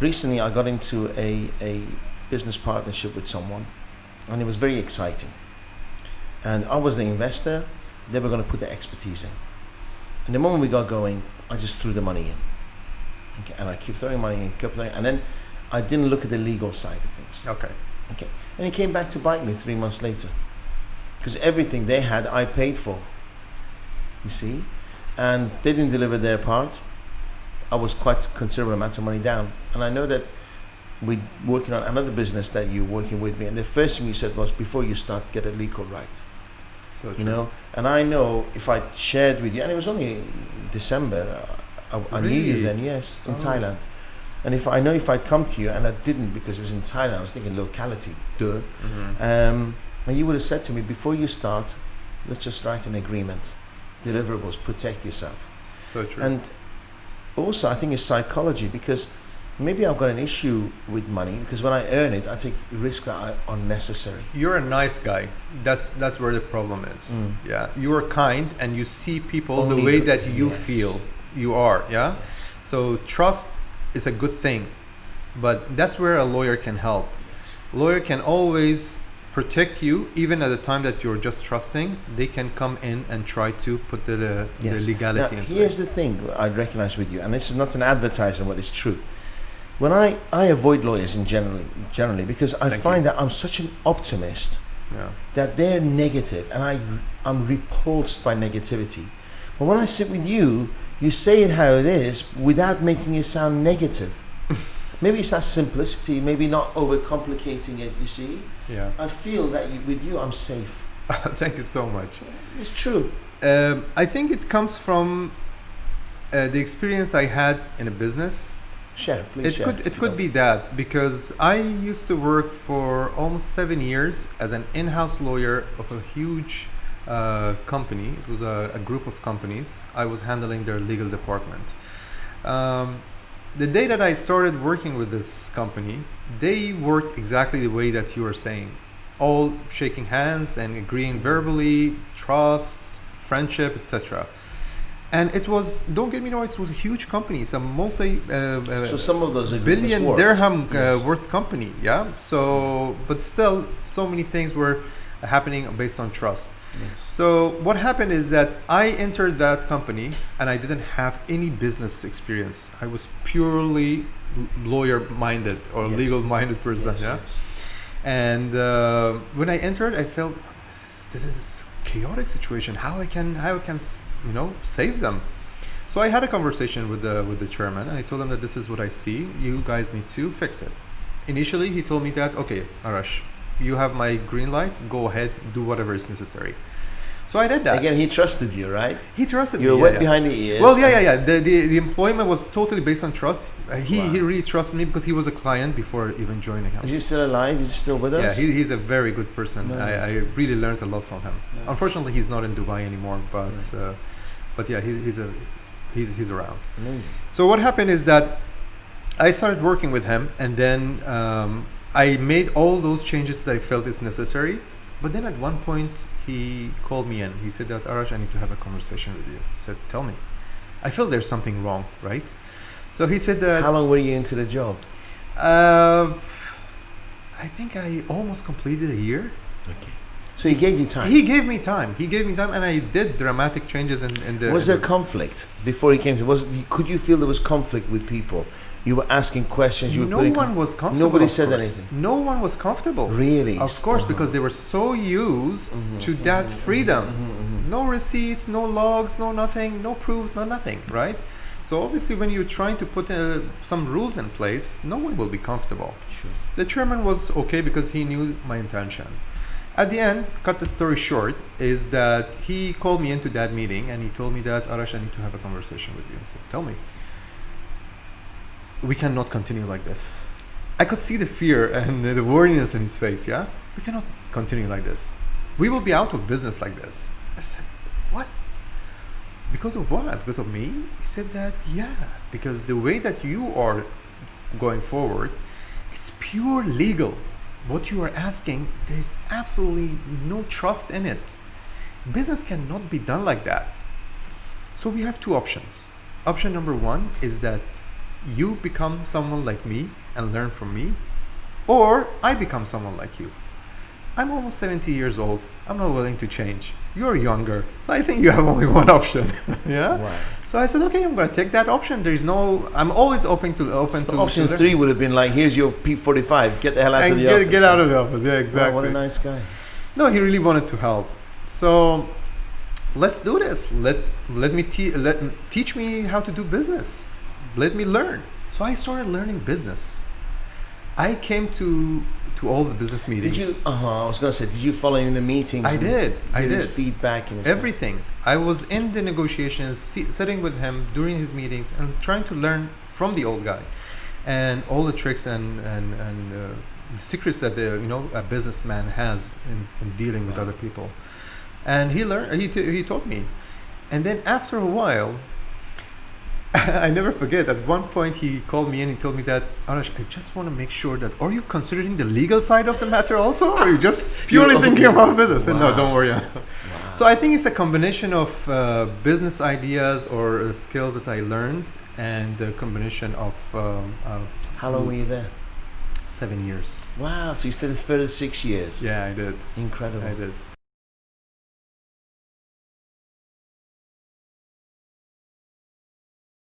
Recently, I got into a business partnership with someone, and it was very exciting. And I was the investor, they were going to put the expertise in. And the moment we got going, I just threw the money in. Okay, and I keep throwing money in, kept throwing, and then I didn't look at the legal side of things. Okay. Okay, and it came back to bite me 3 months later, because everything they had, I paid for. You see, and they didn't deliver their part. I was quite considerable amount of money down, and I know that we're working on another business that you're working with me, and the first thing you said was, before you start, get a legal right. So true. You know, and I know if I shared with you, and it was only December, I knew you Really? then, yes, in Oh. Thailand. And if I'd come to you, and I didn't because it was in Thailand, I was thinking locality, duh. And you would have said to me, before you start, let's just write an agreement, deliverables, protect yourself. So true. And also, I think it's psychology, because maybe I've got an issue with money, because when I earn it, I take risks that are unnecessary. You're a nice guy. That's where the problem is. Yeah. You are kind and you see people Only the way co- that you yes. feel you are. Yeah. Yes. So trust is a good thing, but that's where a lawyer can help. Lawyer can always protect you, even at the time that you're just trusting. They can come in and try to put the Yes. legality Now, in here's place. the thing I recognize with you, and this is not an advertisement, but it's true. When I avoid lawyers in generally because I Thank find you. that I'm such an optimist Yeah. that they're negative, and I'm repulsed by negativity. But when I sit with you, you say it how it is without making it sound negative. Maybe it's that simplicity, maybe not overcomplicating it, you see. Yeah. I feel that with you, I'm safe. Thank you so much. It's true. I think it comes from the experience I had in a business. Share, please share. It could be that, because I used to work for almost 7 years as an in-house lawyer of a huge company. It was a group of companies. I was handling their legal department. The day that I started working with this company, they worked exactly the way that you were saying, all shaking hands and agreeing verbally, trusts, friendship, etc. And it was, don't get me wrong, it was a huge company. It's a So some of those agreements billion worked. dirham Yes. worth company. Yeah. So, but still, so many things were happening based on trust. Yes. So what happened is that I entered that company and I didn't have any business experience. I was purely lawyer minded or Yes. legal minded person. Yes, Yeah. yes. And when I entered, I felt this is chaotic situation. How I can save them. So I had a conversation with the chairman, and I told him that this is what I see. You guys need to fix it. Initially, he told me that, okay, Arash, you have my green light. Go ahead, do whatever is necessary. So I did that. Again, he trusted you, right? He trusted You me. were yeah, wet yeah. behind the ears. Well, yeah. The employment was totally based on trust. He Wow. really trusted me because he was a client before even joining us. Is he still alive? Is he still with Yeah, us? he's a very good person. Nice. I really learned a lot from him. Nice. Unfortunately, he's not in Dubai anymore, but yeah, he's around. Amazing. So what happened is that I started working with him, and then I made all those changes that I felt is necessary. But then at one point, he called me in. He said that, Arash, I need to have a conversation with you. I said, tell me. I feel there's something wrong, right? So he said that... How long were you into the job? I think I almost completed a year. Okay. So he gave you time. He gave me time, and I did dramatic changes in the... Was there conflict before he came to? Could you feel there was conflict with people? You were asking questions. You were No putting one was comfortable. Nobody of said course. anything. No one was comfortable. Really? Of course, because they were so used to that freedom. No receipts, no logs, no nothing, no proofs, no nothing, right? So obviously when you're trying to put some rules in place, no one will be comfortable. Sure. The chairman was okay because he knew my intention. At the end, cut the story short, is that he called me into that meeting and he told me that, Arash, I need to have a conversation with you. I said, tell me. We cannot continue like this. I could see the fear and the worriness in his face, yeah? We cannot continue like this. We will be out of business like this. I said, what? Because of what? Because of me? He said that, yeah, because the way that you are going forward, it's pure legal. What you are asking, there is absolutely no trust in it. Business cannot be done like that. So we have two options. Option number one is that you become someone like me and learn from me, or I become someone like you. I'm almost 70 years old. I'm not willing to change. You're younger, so I think you have only one option. Yeah. Right. So I said, okay, I'm going to take that option. There's no. I'm always open to Option to 3 would have been like, here's your P45. Get the hell out and of the office. get out of the office. Yeah, Wow, exactly. what a nice guy. No, he really wanted to help. So let's do this. Let me teach me how to do business. Let me learn. So I started learning business. I came to all the business meetings. Did you? I was gonna say, did you follow in the meetings? I did. His feedback and his Everything. I was in the negotiations, sitting with him during his meetings, and trying to learn from the old guy, and all the tricks and the secrets that a businessman has in dealing with other people. And he learned. He taught me, and then after a while. I never forget, at one point he called me and he told me that, Arash, I just want to make sure that, are you considering the legal side of the matter also? Or are you just purely thinking about business? And no, don't worry. Wow. So I think it's a combination of business ideas or skills that I learned, and a combination of... How long were you there? 7 years. Wow, so you stayed there for 6 years. Yeah, I did. Incredible. I did.